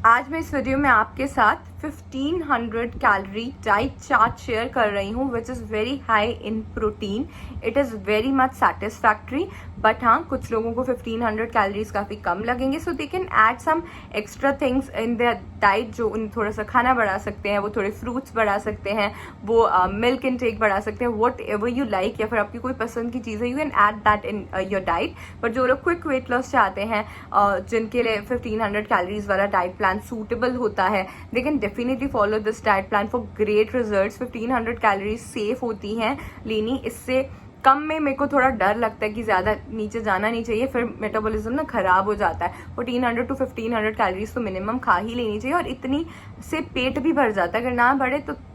आज मैं इस वीडियो में आपके साथ 1500 कैलोरी डाइट चार्ट शेयर कर रही हूँ which is very high in protein. It is very much satisfactory. But हाँ, कुछ लोगों को 1500 कैलोरीज काफ़ी कम लगेंगे, so they can add some extra things in their diet जो उन्हें थोड़ा सा खाना बढ़ा सकते हैं. वो थोड़े फ्रूट्स बढ़ा सकते हैं, वो मिल्क इनटेक बढ़ा सकते हैं, वट एवर यू लाइक, या फिर आपकी कोई पसंद की चीज़ है, you can add that in your diet. But जो लोग क्विक वेट लॉस चाहते हैं, जिनके लिए 1500 कैलोरीज वाला डाइट प्लान सूटेबल होता है, they can definitely follow this diet plan for great results. 1500 calories safe होती हैं लेनी. इससे कम में मेरे को थोड़ा डर लगता है कि ज़्यादा नीचे जाना नहीं चाहिए, फिर मेटाबॉलिज्म ना ख़राब हो जाता है. 1400 to 1500 कैलोरीज तो मिनिमम खा ही लेनी चाहिए, और इतनी से पेट भी भर जाता है. अगर ना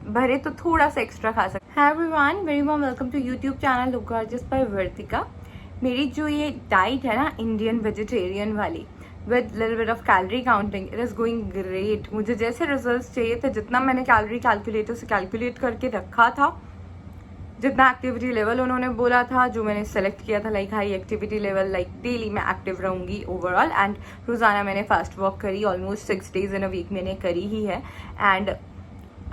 भरे तो थोड़ा सा एक्स्ट्रा खा सकते. Hi everyone, very warm welcome to YouTube channel look gorgeous by Vartika. मेरी जो ये डाइट है ना, इंडियन वेजिटेरियन वाली with little bit of calorie counting, it is going great. मुझे जैसे रिजल्ट्स चाहिए थे, जितना मैंने कैलोरी कैलकुलेटर से कैलकुलेट करके रखा था, जितना एक्टिविटी लेवल उन्होंने बोला था, जो मैंने सेलेक्ट किया था, like high activity level, like daily मैं एक्टिव रहूँगी ओवरऑल, एंड रोज़ाना मैंने फास्ट वॉक करी, almost 6 days in a week मैंने करी ही है. एंड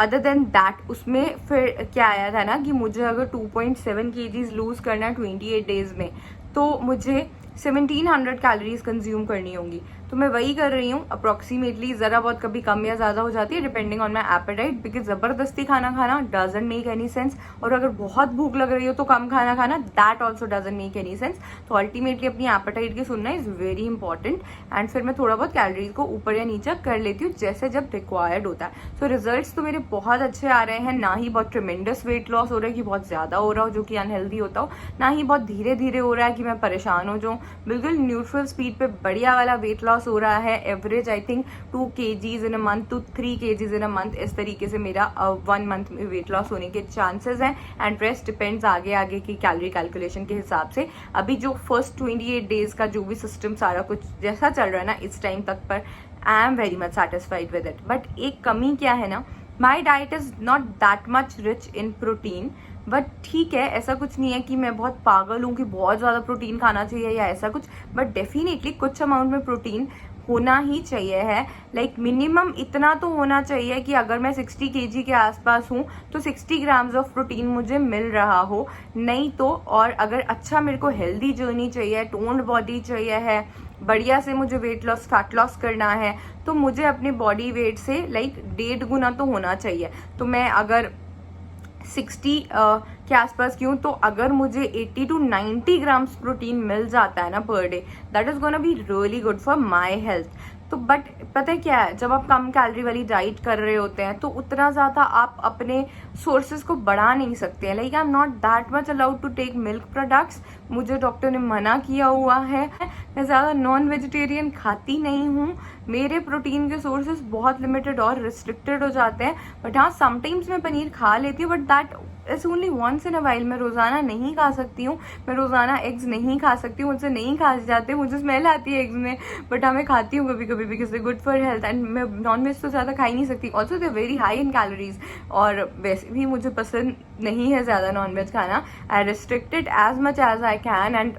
अदर देन दैट उसमें फिर क्या आया था ना कि मुझे अगर 2.7 kgs लूज़ करना है 28 days में, तो मुझे 1700 कैलोरीज कंज्यूम करनी होंगी. तो मैं वही कर रही हूँ अप्रॉक्सीमेटली. ज़रा बहुत कभी कम या ज़्यादा हो जाती है depending on my appetite, because ज़बरदस्ती खाना खाना डजंट मेक एनी सेंस. और अगर बहुत भूख लग रही हो तो कम खाना खाना, that also doesn't make any sense. तो अल्टीमेटली अपनी एपेटाइट की सुनना इज़ वेरी इंपॉर्टेंट. एंड फिर मैं थोड़ा बहुत कैलोरीज को ऊपर या नीचे कर लेती हूँ जैसे जब रिक्वायर्ड होता है. सो रिजल्ट्स तो मेरे बहुत अच्छे आ रहे हैं. ना ही बहुत ट्रिमेंडस वेट लॉस हो रहा है कि बहुत ज़्यादा हो रहा हो जो कि अनहेल्दी होता हो, ना ही बहुत धीरे धीरे हो रहा है कि मैं परेशान हो जाऊँ. बिल्कुल न्यूट्रल स्पीड पे बढ़िया वाला वेट लॉस हो रहा है. Average I think 2 kgs in a month to 3 kgs in a month, इस तरीके से मेरा 1 month में वेट लॉस होने के चांसेस हैं. एंड रेस्ट डिपेंड्स आगे की कैलोरी कैलकुलेशन के हिसाब से. अभी जो फर्स्ट 28 days का जो भी सिस्टम सारा कुछ जैसा चल रहा है ना इस टाइम तक पर, I am very much satisfied with it. But एक कमी क्या है ना, my diet is not that much rich in protein. But ठीक है, ऐसा कुछ नहीं है कि मैं बहुत पागल हूँ कि बहुत ज़्यादा प्रोटीन खाना चाहिए या ऐसा कुछ. बट डेफिनेटली कुछ अमाउंट में प्रोटीन होना ही चाहिए है. लाइक मिनिमम इतना तो होना चाहिए कि अगर मैं 60 kg के आसपास हूँ तो 60 grams ऑफ प्रोटीन मुझे मिल रहा हो. नहीं तो, और अगर अच्छा मेरे को हेल्दी जर्नी चाहिए, टोन्ड बॉडी चाहिए है, बढ़िया से मुझे वेट लॉस फैट लॉस करना है, तो मुझे अपने बॉडी वेट से लाइक 1.5 गुना तो होना चाहिए. तो मैं अगर 60 के आसपास की हूँ, तो अगर मुझे 80 to 90 grams प्रोटीन मिल जाता है ना per day, that is gonna be really good for my health. तो बट पता है क्या है, जब आप कम कैलोरी वाली डाइट कर रहे होते हैं तो उतना ज़्यादा आप अपने सोर्सेज को बढ़ा नहीं सकते हैं. Like I am not that much allowed to take milk products. मुझे डॉक्टर ने मना किया हुआ है. मैं ज़्यादा नॉन वेजिटेरियन खाती नहीं हूँ. मेरे प्रोटीन के सोर्सेज बहुत लिमिटेड और रिस्ट्रिक्टेड हो जाते हैं. बट हाँ, समटाइम्स मैं पनीर खा लेती हूँ, but that it's only once in a while. मैं रोज़ाना नहीं खा सकती हूँ. मैं रोज़ाना एग्स नहीं खा सकती हूँ, मुझसे नहीं खाए जाते, मुझे स्मेल आती है एग्स में. बट हाँ, मैं खाती हूँ कभी कभी because they good for health. And मैं नॉन वेज तो ज़्यादा खा ही नहीं सकती. Also they very high in calories, और वैसे भी मुझे पसंद नहीं है ज़्यादा नॉन वेज खाना. I restricted as much as I can. And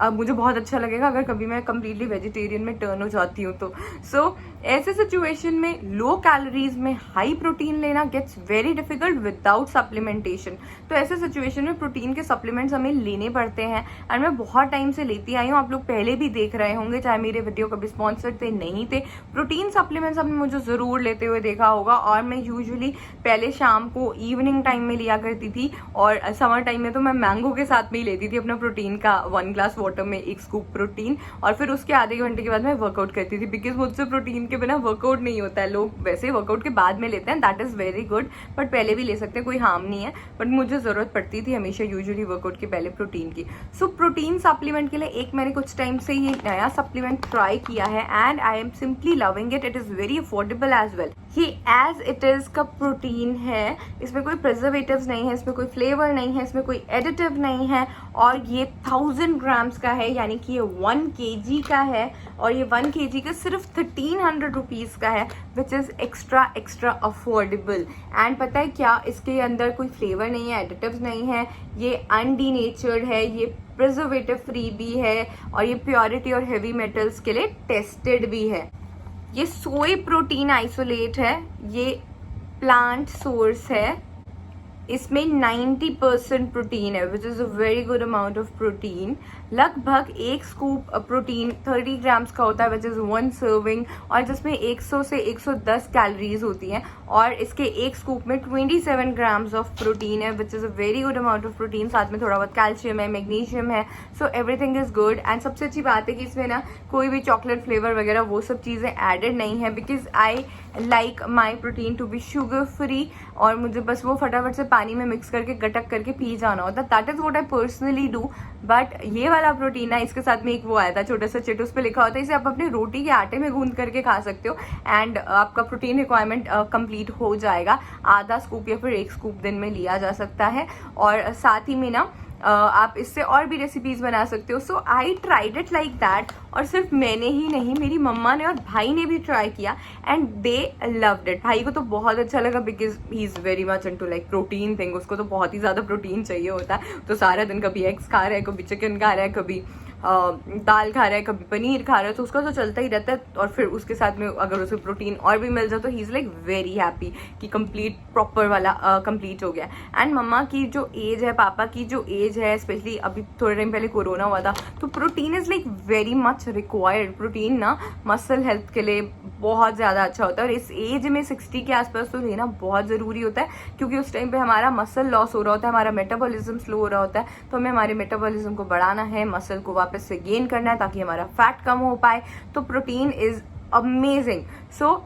अब मुझे बहुत अच्छा लगेगा अगर कभी मैं कम्प्लीटली वेजिटेरियन में टर्न हो जाती हूँ तो. सो ऐसे सिचुएशन में लो कैलोरीज में हाई प्रोटीन लेना gets very difficult without supplementation. तो ऐसे सिचुएशन में प्रोटीन के सप्लीमेंट्स हमें लेने पड़ते हैं. एंड मैं बहुत टाइम से लेती आई हूँ. आप लोग पहले भी देख रहे होंगे, चाहे मेरे वीडियो कभी स्पॉन्सर्ड थे नहीं थे, प्रोटीन सप्लीमेंट्स आपने मुझे ज़रूर लेते हुए देखा होगा. और मैं यूजुअली पहले शाम को इवनिंग टाइम में लिया करती थी, और समर टाइम में तो मैं मैंगो के साथ में ही लेती थी अपना प्रोटीन का 1 glass वाटर में 1 scoop प्रोटीन. और फिर उसके आधे घंटे के बाद मैं वर्कआउट करती थी, बिकॉज मुझसे प्रोटीन के बिना वर्कआउट नहीं होता है. लोग वैसे वर्कआउट के बाद में लेते हैं, that is very good, but पहले भी ले सकते हैं, कोई हार्म नहीं है. बट मुझे ज़रूरत पड़ती थी हमेशा यूजुअली वर्कआउट के पहले प्रोटीन की. सो प्रोटीन सप्लीमेंट के लिए एक मैंने कुछ टाइम से ये नया सप्लीमेंट ट्राई किया है, and I am simply loving it. It is very affordable as well. ये एज इट इज़ का प्रोटीन है, इसमें कोई प्रिजर्वेटिव्स नहीं है, इसमें कोई फ्लेवर नहीं है, इसमें कोई एडिटिव नहीं है. और ये 1000 grams का है, यानी कि ये 1 kg का है. और ये 1 kg का सिर्फ 1300 रुपीज़ का है, which is extra affordable. And पता है क्या, इसके अंदर कोई फ्लेवर नहीं है, एडिटिव्स नहीं है, ये अनडीनेचर्ड है, ये प्रिजर्वेटिव फ्री भी है, और ये प्योरिटी और हेवी मेटल्स के लिए टेस्टेड भी है. ये सोय प्रोटीन आइसोलेट है, ये प्लांट सोर्स है, इसमें 90% प्रोटीन है which is a very good amount of protein. लगभग एक स्कूप प्रोटीन 30 ग्राम्स का होता है विच इज़ 1 सर्विंग, और जिसमें 100 से 110 कैलोरीज होती हैं, और इसके एक स्कूप में 27 ग्राम्स ऑफ प्रोटीन है which is a very good amount of protein. साथ में थोड़ा बहुत कैल्शियम है, मैग्नीशियम है, so everything is good. And सबसे अच्छी बात है कि इसमें ना कोई भी चॉकलेट फ्लेवर वगैरह वो सब चीज़ें एडेड नहीं है, because I like my protein to be sugar free, और मुझे बस वो फटाफट से पानी में मिक्स करके गटक करके पी जाना होता है। That is what I personally do. But ये वाला प्रोटीन है, इसके साथ में एक वो आया था छोटा सा चिट, उस पर लिखा होता है इसे आप अपने रोटी के आटे में गूंद करके खा सकते हो एंड आपका प्रोटीन रिक्वायरमेंट कंप्लीट हो जाएगा। आधा स्कूप या फिर एक स्कूप दिन में लिया जा सकता है, और साथ ही में ना आप इससे और भी रेसिपीज बना सकते हो। So I tried it like that, और सिर्फ मैंने ही नहीं, मेरी मम्मा ने और भाई ने भी ट्राई किया एंड दे लव्ड इट। भाई को तो बहुत अच्छा लगा because he is very much into like protein thing, उसको तो बहुत ही ज़्यादा प्रोटीन चाहिए होता है। तो सारा दिन कभी एग्स खा रहा है, कभी चिकन खा रहा है, कभी दाल खा रहा है, कभी पनीर खा रहा है, तो उसका तो चलता ही रहता है। और फिर उसके साथ में अगर उसे प्रोटीन और भी मिल जाए तो he is like very happy कि कंप्लीट प्रॉपर वाला कंप्लीट हो गया। एंड मम्मा की जो एज है, पापा की जो एज है, स्पेशली अभी थोड़े टाइम पहले कोरोना हुआ था, तो protein is like very much required. Protein ना मसल हेल्थ के लिए बहुत ज़्यादा अच्छा होता है, और इस एज में 60 के आसपास तो लेना बहुत ज़रूरी होता है, क्योंकि उस टाइम पे हमारा मसल लॉस हो रहा होता है, हमारा मेटाबॉलिज्म स्लो हो रहा होता है। तो हमें हमारे मेटाबॉलिज्म को बढ़ाना है, मसल को वापस से गेन करना है ताकि हमारा फैट कम हो पाए। तो protein is amazing. So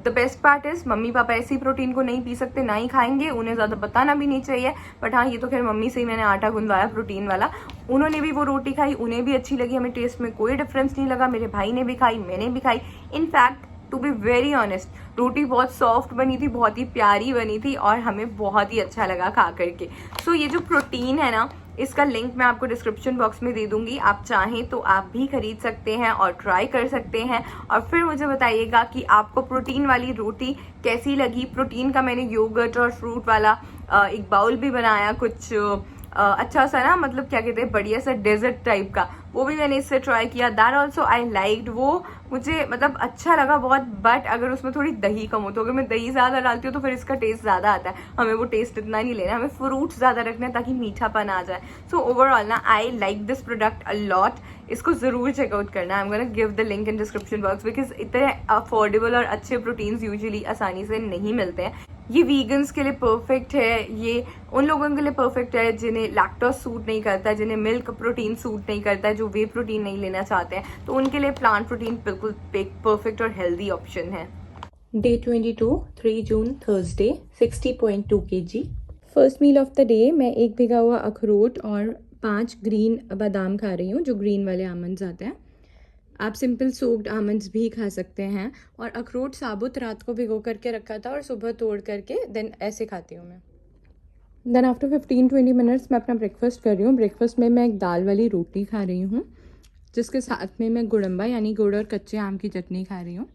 the best part is mummy papa ऐसी प्रोटीन को नहीं पी सकते, ना ही खाएंगे, उन्हें ज़्यादा बताना भी नहीं चाहिए। बट हाँ, ये तो खैर मम्मी से ही मैंने आटा गुंदवाया प्रोटीन वाला, उन्होंने भी वो रोटी खाई, उन्हें भी अच्छी लगी, हमें टेस्ट में कोई डिफरेंस नहीं लगा। मेरे भाई ने भी खाई, मैंने भी खाई। In fact to be very honest रोटी बहुत सॉफ्ट बनी थी, बहुत ही प्यारी बनी थी, और हमें बहुत ही अच्छा लगा खा करके। सो ये जो प्रोटीन है ना, इसका लिंक मैं आपको डिस्क्रिप्शन बॉक्स में दे दूंगी, आप चाहें तो आप भी खरीद सकते हैं और ट्राई कर सकते हैं। और फिर मुझे बताइएगा कि आपको प्रोटीन वाली रोटी कैसी लगी। प्रोटीन का मैंने योगर्ट और फ्रूट वाला एक बाउल भी बनाया, कुछ अच्छा सा ना, मतलब क्या कहते हैं, बढ़िया सा डेजर्ट टाइप का, वो भी मैंने इससे ट्राई किया। दैट ऑल्सो आई लाइक्ड, वो मुझे मतलब अच्छा लगा बहुत। बट अगर उसमें थोड़ी दही कम हो, तो अगर मैं दही ज़्यादा डालती हूँ तो फिर इसका टेस्ट ज़्यादा आता है। हमें वो टेस्ट इतना नहीं लेना, हमें फ्रूट्स ज़्यादा रखना है ताकि मीठापन आ जाए। सो ओवरऑल ना I like this product a lot, इसको ज़रूर चेकआउट करना। I am gonna give the link in description box, because इतने अफोर्डेबल और अच्छे प्रोटीन्स यूजुअली आसानी से नहीं मिलते हैं। ये वीगन्स के लिए परफेक्ट है, ये उन लोगों के लिए परफेक्ट है जिन्हें लैक्टोज सूट नहीं करता है, जिन्हें मिल्क प्रोटीन सूट नहीं करता है, जो वे प्रोटीन नहीं लेना चाहते हैं, तो उनके लिए प्लांट प्रोटीन बिल्कुल परफेक्ट और हेल्दी ऑप्शन है। Day 22, 3 June, Thursday, 60.2 kg। First meal of the day मैं एक भिगा हुआ अखरोट और 5 ग्रीन बादाम खा रही हूँ, जो ग्रीन वाले आमंड्स आते हैं। आप सिंपल सोक्ड आमंड्स भी खा सकते हैं। और अखरोट साबुत रात को भिगो करके रखा था और सुबह तोड़ करके देन ऐसे खाती हूँ मैं। देन आफ्टर 15-20 मिनट्स मैं अपना ब्रेकफास्ट कर रही हूँ। ब्रेकफास्ट में मैं एक दाल वाली रोटी खा रही हूँ, जिसके साथ में मैं गुड़म्बा यानी गुड़ और कच्चे आम की चटनी खा रही हूँ।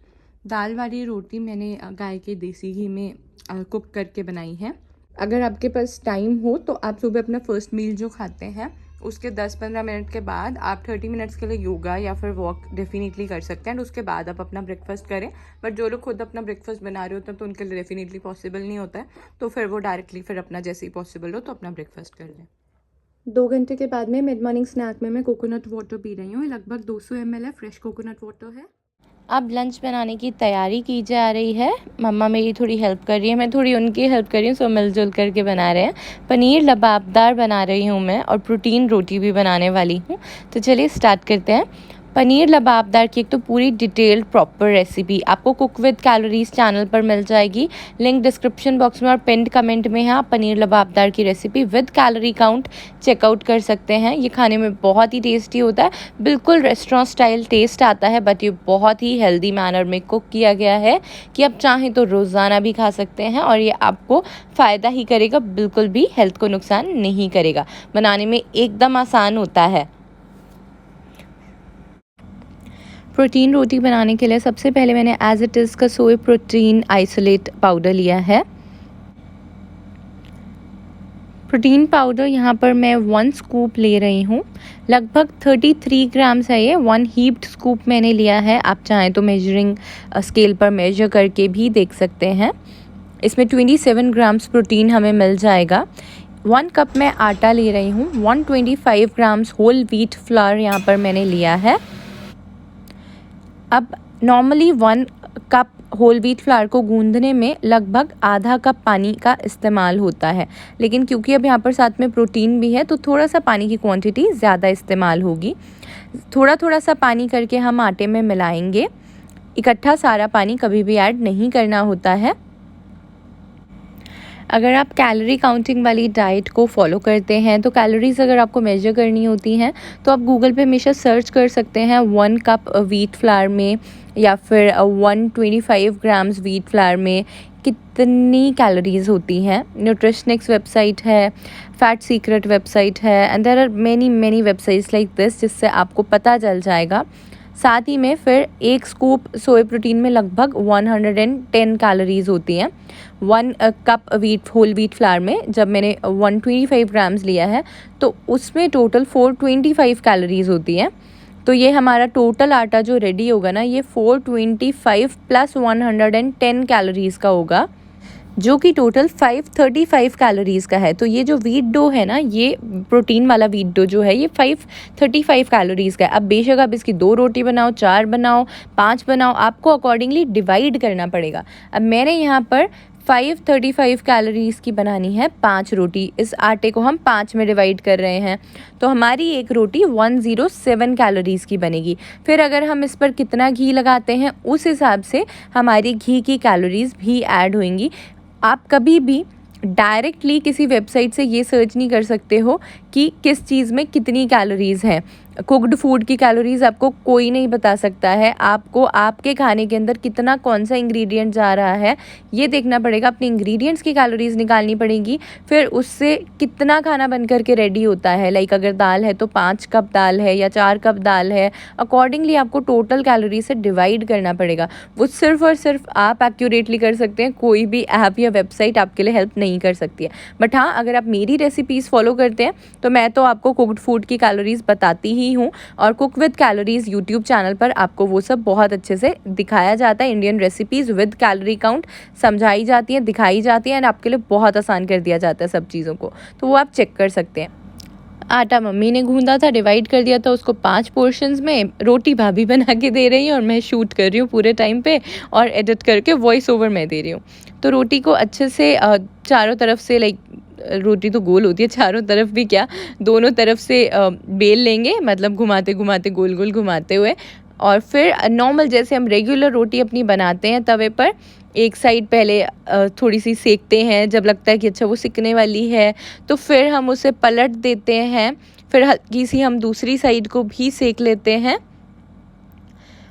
दाल वाली रोटी मैंने गाय के देसी घी में कुक करके बनाई है। अगर आपके पास टाइम हो तो आप सुबह अपना फर्स्ट मील जो खाते हैं उसके 10-15 मिनट के बाद आप 30 मिनट्स के लिए योगा या फिर वॉक डेफिनेटली कर सकते हैं, एंड उसके बाद आप अपना ब्रेकफास्ट करें। बट जो लोग खुद अपना ब्रेकफास्ट बना रहे होते हैं तो उनके लिए डेफिनेटली पॉसिबल नहीं होता है, तो फिर वो डायरेक्टली फिर अपना जैसे ही पॉसिबल हो तो अपना ब्रेकफास्ट कर लें। 2 घंटे के बाद में मिड मॉर्निंग स्नैक में मैं कोकोनट वाटर पी रही हूँ। लगभग 200 ml है, फ्रेश कोकोनट वाटर है। अब लंच बनाने की तैयारी की जा रही है। मम्मा मेरी थोड़ी हेल्प कर रही है, मैं थोड़ी उनकी हेल्प कर रही हूँ, सो मिलजुल करके बना रहे हैं। पनीर लबाबदार बना रही हूँ मैं, और प्रोटीन रोटी भी बनाने वाली हूँ। तो चलिए स्टार्ट करते हैं। पनीर लबाबदार की एक तो पूरी डिटेल्ड प्रॉपर रेसिपी आपको कुक विद कैलोरीज चैनल पर मिल जाएगी, लिंक डिस्क्रिप्शन बॉक्स में और पिंड कमेंट में है। आप पनीर लबाबदार की recipe with calorie count check out कर सकते हैं। ये खाने में बहुत ही टेस्टी होता है, बिल्कुल रेस्टोरेंट स्टाइल टेस्ट आता है, बट ये बहुत ही हेल्दी मैनर में कुक किया गया है कि आप चाहें तो रोज़ाना भी खा सकते हैं, और ये आपको फ़ायदा ही करेगा, बिल्कुल भी हेल्थ को नुकसान नहीं करेगा। बनाने में एकदम आसान होता है। प्रोटीन रोटी बनाने के लिए सबसे पहले मैंने एज इट इज़ का सोय प्रोटीन आइसोलेट पाउडर लिया है। प्रोटीन पाउडर यहाँ पर मैं 1 स्कूप ले रही हूँ, लगभग 33 ग्राम्स है ये। 1 हीप्ड स्कूप मैंने लिया है, आप चाहें तो मेजरिंग स्केल पर मेजर करके भी देख सकते हैं। इसमें 27 ग्राम्स प्रोटीन हमें मिल जाएगा। 1 कप मैं आटा ले रही हूँ, 125 ग्राम्स होल व्हीट फ्लावर यहाँ पर मैंने लिया है। अब normally 1 cup whole wheat flour को गूंदने में लगभग आधा कप पानी का इस्तेमाल होता है, लेकिन क्योंकि अब यहाँ पर साथ में प्रोटीन भी है तो थोड़ा सा पानी की क्वांटिटी ज़्यादा इस्तेमाल होगी। थोड़ा थोड़ा सा पानी करके हम आटे में मिलाएंगे, इकट्ठा सारा पानी कभी भी ऐड नहीं करना होता है। अगर आप कैलोरी काउंटिंग वाली डाइट को फॉलो करते हैं तो कैलोरीज अगर आपको मेजर करनी होती हैं तो आप गूगल पे हमेशा सर्च कर सकते हैं 1 कप व्हीट फ्लावर में या फिर 125 ग्राम्स व्हीट फ्लावर में कितनी कैलोरीज होती हैं। न्यूट्रिशनिक्स वेबसाइट है, फैट सीक्रेट वेबसाइट है, and there are many websites like this, जिससे आपको पता चल जाएगा। साथ ही में फिर 1 स्कूप सोया प्रोटीन में लगभग 110 कैलोरीज होती हैं। 1 कप होल व्हीट फ्लावर में जब मैंने 125 ग्राम्स लिया है तो उसमें टोटल 425 कैलोरीज होती हैं। तो ये हमारा टोटल आटा जो रेडी होगा ना, ये 425 प्लस 110 कैलोरीज़ का होगा, जो कि टोटल 535 कैलोरीज़ का है। तो ये जो व्हीट डो है ना, ये प्रोटीन वाला व्हीट डो जो है, ये 535 कैलोरीज़ का है। अब बेशक आप इसकी 2 रोटी बनाओ, 4 बनाओ, 5 बनाओ, आपको अकॉर्डिंगली डिवाइड करना पड़ेगा। अब मैंने यहाँ पर 535 कैलोरीज़ की बनानी है 5 रोटी। इस आटे को हम 5 में डिवाइड कर रहे हैं, तो हमारी एक रोटी 107 कैलोरीज़ की बनेगी। फिर अगर हम इस पर कितना घी लगाते हैं उस हिसाब से हमारी घी की कैलोरीज़ भी ऐड होंगी। आप कभी भी डायरेक्टली किसी वेबसाइट से ये सर्च नहीं कर सकते हो कि किस चीज़ में कितनी कैलोरीज़ हैं। कुक्ड फूड की कैलोरीज़ आपको कोई नहीं बता सकता है। आपको आपके खाने के अंदर कितना कौन सा इंग्रेडिएंट जा रहा है ये देखना पड़ेगा। अपने इंग्रेडिएंट्स की कैलोरीज़ निकालनी पड़ेगी, फिर उससे कितना खाना बन कर के रेडी होता है। लाइक अगर दाल है तो 5 कप दाल है या 4 कप दाल है, अकॉर्डिंगली आपको टोटल कैलोरी से डिवाइड करना पड़ेगा। वो सिर्फ और सिर्फ आप एक्यूरेटली कर सकते हैं, कोई भी ऐप या वेबसाइट आपके लिए हेल्प नहीं कर सकती है। बट हाँ, अगर आप मेरी रेसिपीज़ फॉलो करते हैं तो मैं तो आपको कुक्ड फूड की कैलोरीज़ बताती ही हूँ, और cook with calories YouTube channel पर आपको वो सब बहुत अच्छे से दिखाया जाता है। Indian recipes with calorie count समझाई जाती हैं, दिखाई जाती हैं, एंड आपके लिए बहुत आसान कर दिया जाता है सब चीज़ों को, तो वो आप चेक कर सकते हैं। आटा मम्मी ने गूंदा था, डिवाइड कर दिया था उसको 5 पोर्शंस में। रोटी भाभी बना के दे रही है और मैं शूट कर रही हूँ पूरे टाइम पे, और एडिट करके वॉइस ओवर मैं दे रही हूँ। तो रोटी को अच्छे से चारों तरफ से, लाइक रोटी तो गोल होती है, चारों तरफ भी क्या, दोनों तरफ से बेल लेंगे, मतलब घुमाते घुमाते गोल गोल घुमाते हुए। और फिर नॉर्मल जैसे हम रेगुलर रोटी अपनी बनाते हैं तवे पर, एक साइड पहले थोड़ी सी सेकते हैं, जब लगता है कि अच्छा वो सिकने वाली है तो फिर हम उसे पलट देते हैं, फिर हल्की सी हम दूसरी साइड को भी सेक लेते हैं।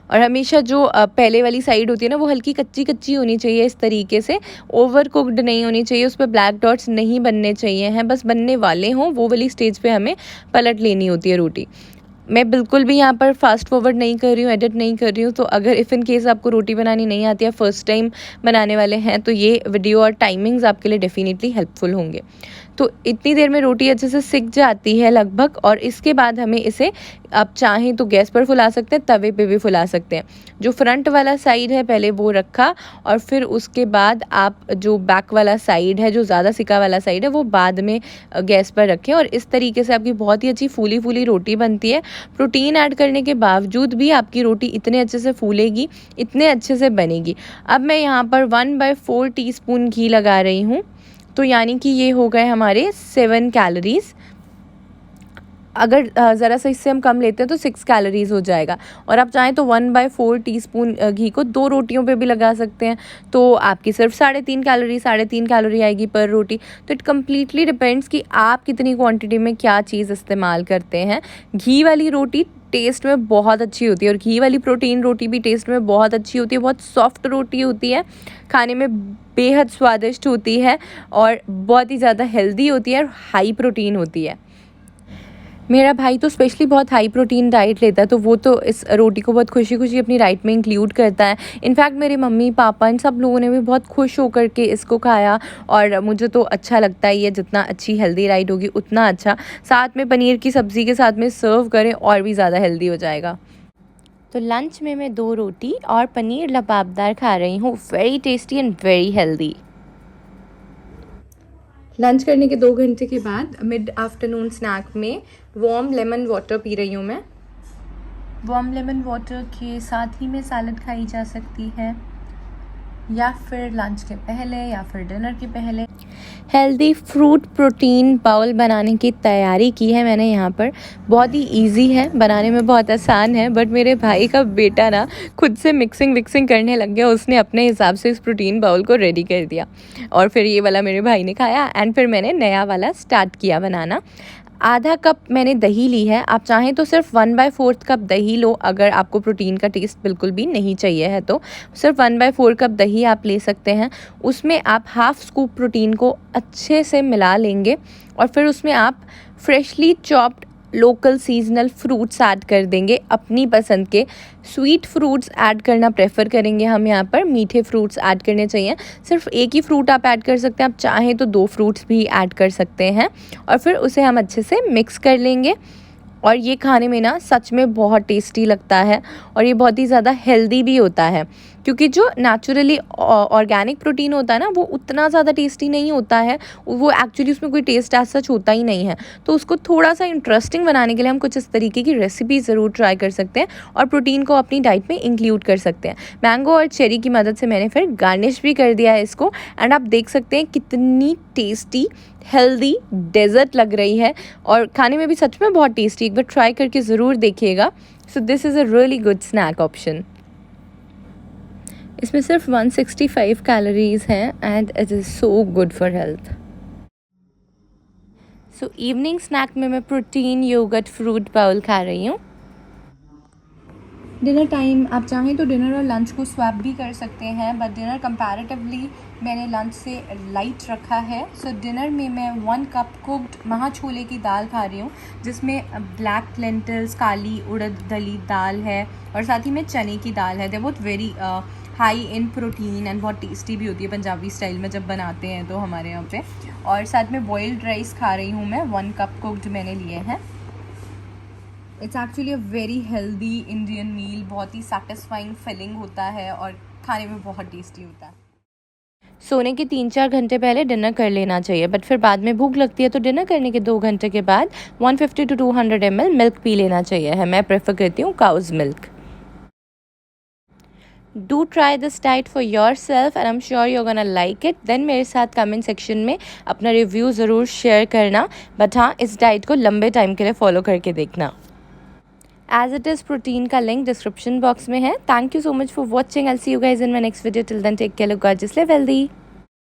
और हमेशा जो पहले वाली साइड होती है ना, वो हल्की कच्ची कच्ची होनी चाहिए, इस तरीके से ओवर कुक्ड नहीं होनी चाहिए, उस पर ब्लैक डॉट्स नहीं बनने चाहिए हैं, बस बनने वाले हों वो वाली स्टेज पे हमें पलट लेनी होती है रोटी। मैं बिल्कुल भी यहाँ पर फास्ट फॉरवर्ड नहीं कर रही हूँ, एडिट नहीं कर रही हूँ। तो अगर इफ़ इन केस आपको रोटी बनानी नहीं आती है, फर्स्ट टाइम बनाने वाले हैं, तो ये वीडियो और टाइमिंग्स आपके लिए डेफिनेटली हेल्पफुल होंगे। तो इतनी देर में रोटी अच्छे से सिक जाती है लगभग, और इसके बाद हमें इसे, आप चाहें तो गैस पर फुला सकते हैं, तवे पे भी फुला सकते हैं। जो फ्रंट वाला साइड है पहले वो रखा, और फिर उसके बाद आप जो बैक वाला साइड है, जो ज़्यादा सिका वाला साइड है, वो बाद में गैस पर रखें। और इस तरीके से आपकी बहुत ही अच्छी फूली फूली रोटी बनती है। प्रोटीन ऐड करने के बावजूद भी आपकी रोटी इतने अच्छे से फूलेगी, इतने अच्छे से बनेगी। अब मैं यहाँ पर 1/4 टीस्पून घी लगा रही हूँ, तो यानी कि ये हो गए हमारे 7 कैलोरीज़। अगर ज़रा सा इससे हम कम लेते हैं तो 6 कैलोरीज़ हो जाएगा। और आप चाहें तो 1/4 टीस्पून घी को 2 रोटियों पे भी लगा सकते हैं, तो आपकी सिर्फ 3.5 कैलोरी आएगी पर रोटी। तो इट कम्प्लीटली डिपेंड्स कि आप कितनी क्वांटिटी में क्या चीज़ इस्तेमाल करते हैं। घी वाली रोटी टेस्ट में बहुत अच्छी होती है, और घी वाली प्रोटीन रोटी भी टेस्ट में बहुत अच्छी होती है। बहुत सॉफ्ट रोटी होती है, खाने में बेहद स्वादिष्ट होती है, और बहुत ही ज़्यादा हेल्दी होती है, और हाई प्रोटीन होती है। मेरा भाई तो स्पेशली बहुत हाई प्रोटीन डाइट लेता है, तो वो तो इस रोटी को बहुत खुशी खुशी अपनी डाइट में इंक्लूड करता है। इनफैक्ट मेरे मम्मी पापा इन सब लोगों ने भी बहुत खुश होकर के इसको खाया, और मुझे तो अच्छा लगता है ये, जितना अच्छी हेल्दी डाइट होगी उतना अच्छा। साथ में पनीर की सब्ज़ी के साथ में सर्व करें और भी ज़्यादा हेल्दी हो जाएगा। तो लंच में मैं 2 रोटी और पनीर लबाबदार खा रही हूँ, very tasty and very healthy. Lunch करने के 2 घंटे के बाद मिड आफ्टरनून स्नैक में वार्म लेमन वाटर पी रही हूँ मैं। वार्म लेमन वाटर के साथ ही में सैलड खाई जा सकती है, या फिर लंच के पहले या फिर डिनर के पहले। हेल्दी फ्रूट प्रोटीन बाउल बनाने की तैयारी की है मैंने यहाँ पर। बहुत ही इजी है बनाने में, बहुत आसान है, बट मेरे भाई का बेटा ना खुद से मिक्सिंग विक्सिंग करने लग गया। उसने अपने हिसाब से इस प्रोटीन बाउल को रेडी कर दिया, और फिर ये वाला मेरे भाई ने खाया, एंड फिर मैंने नया वाला स्टार्ट किया बनाना। आधा कप मैंने दही ली है, आप चाहें तो सिर्फ 1/4 कप दही लो, अगर आपको प्रोटीन का टेस्ट बिल्कुल भी नहीं चाहिए है तो सिर्फ 1/4 कप दही आप ले सकते हैं। उसमें आप हाफ स्कूप प्रोटीन को अच्छे से मिला लेंगे, और फिर उसमें आप freshly chopped local seasonal fruits add कर देंगे अपनी पसंद के। स्वीट फ्रूट्स ऐड करना प्रेफर करेंगे हम यहाँ पर, मीठे फ्रूट्स ऐड करने चाहिए। सिर्फ एक ही फ्रूट आप ऐड कर सकते हैं, आप चाहें तो 2 फ्रूट्स भी ऐड कर सकते हैं, और फिर उसे हम अच्छे से मिक्स कर लेंगे। और ये खाने में ना सच में बहुत टेस्टी लगता है, और ये बहुत ही ज़्यादा हेल्दी भी होता है, क्योंकि जो नेचुरली ऑर्गेनिक प्रोटीन होता है ना वो उतना ज़्यादा टेस्टी नहीं होता है, वो एक्चुअली उसमें कोई टेस्ट एज सच होता ही नहीं है। तो उसको थोड़ा सा इंटरेस्टिंग बनाने के लिए हम कुछ इस तरीके की रेसिपी ज़रूर ट्राई कर सकते हैं, और प्रोटीन को अपनी डाइट में इंक्लूड कर सकते हैं। मैंगो और चेरी की मदद से मैंने फिर गार्निश भी कर दिया है इसको, एंड आप देख सकते हैं कितनी टेस्टी हेल्दी डेजर्ट लग रही है, और खाने में भी सच में बहुत टेस्टी। एक बार ट्राई करके ज़रूर देखिएगा। So this is a really good snack option. इसमें सिर्फ 165 कैलोरीज़ हैं, and it is so good for health. So evening snack में मैं प्रोटीन योगर्ट फ्रूट बाउल खा रही हूँ। डिनर टाइम आप चाहें तो डिनर और लंच को स्वैप भी कर सकते हैं, बट डिनर कंपैरेटिवली मैंने लंच से लाइट रखा है। सो डिनर में मैं 1 कप कुक्ड महा छोले की दाल खा रही हूँ, जिसमें ब्लैक लेंटिल्स काली उड़द दली दाल है, और साथ ही में चने की दाल है। दे बहुत very high in protein and बहुत टेस्टी भी होती है पंजाबी स्टाइल में जब बनाते हैं तो हमारे यहाँ पे। और साथ में बॉइल्ड राइस खा रही हूँ मैं, 1 कप कुक्ड मैंने लिए हैं। It's actually a very healthy Indian meal, बहुत ही सेटिस्फाइंग फिलिंग होता है, और खाने में बहुत टेस्टी होता है। सोने के 3-4 घंटे पहले डिनर कर लेना चाहिए, बट फिर बाद में भूख लगती है तो डिनर करने के 2 घंटे के बाद 150 to 200 ml मिल्क पी लेना चाहिए है। मैं प्रेफर करती हूँ cow's milk. Do try this diet for yourself, and I am sure you are gonna like it. Then मेरे साथ कमेंट सेक्शन में अपना रिव्यू ज़रूर शेयर करना, बट हाँ इस डाइट को लंबे टाइम के लिए फॉलो करके देखना। एज इट इज़ प्रोटीन का लिंक डिस्क्रिप्शन बॉक्स में है। Thank you so much for watching. I will see you guys in my next video. Till then take care, look gorgeous, live healthy.